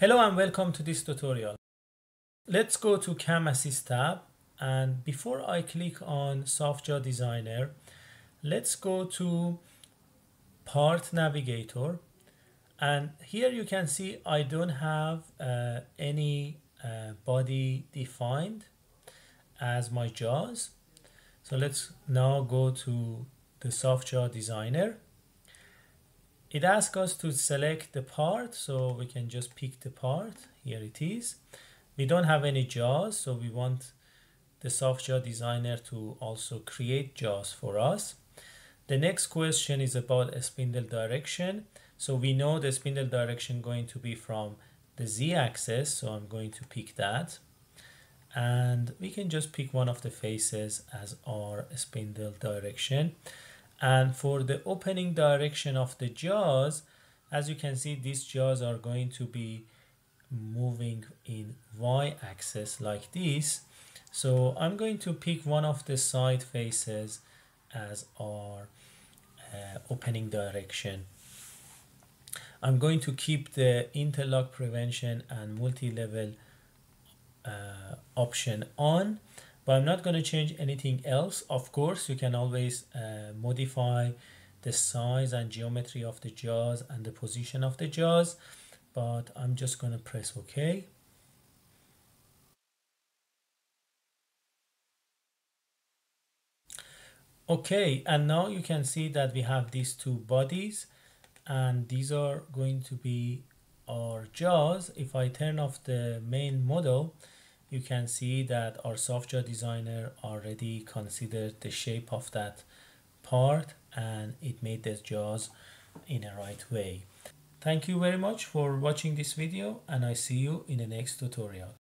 Hello and welcome to this tutorial. Let's go to CAM Assist tab, and before I click on Software Designer, let's go to Part Navigator, and here you can see I don't have any body defined as my JAWS. So let's now go to the Software Designer. It asks us to select the part, so we can just pick the part. Here it is. We don't have any JAWS, so we want the software designer to also create JAWS for us. The next question is about a spindle direction. So we know the spindle direction going to be from the Z-axis, so I'm going to pick that. And we can just pick one of the faces as our spindle direction. And for the opening direction of the jaws, as you can see, these jaws are going to be moving in y-axis like this. So I'm going to pick one of the side faces as our opening direction. I'm going to keep the interlock prevention and multi-level option on, but I'm not going to change anything else. Of course, you can always modify the size and geometry of the jaws and the position of the jaws, but I'm just going to press OK. Okay, and now you can see that we have these two bodies, and these are going to be our jaws. If I turn off the main model, you can see that our software designer already considered the shape of that part and it made the jaws in a right way. Thank you very much for watching this video, and I see you in the next tutorial.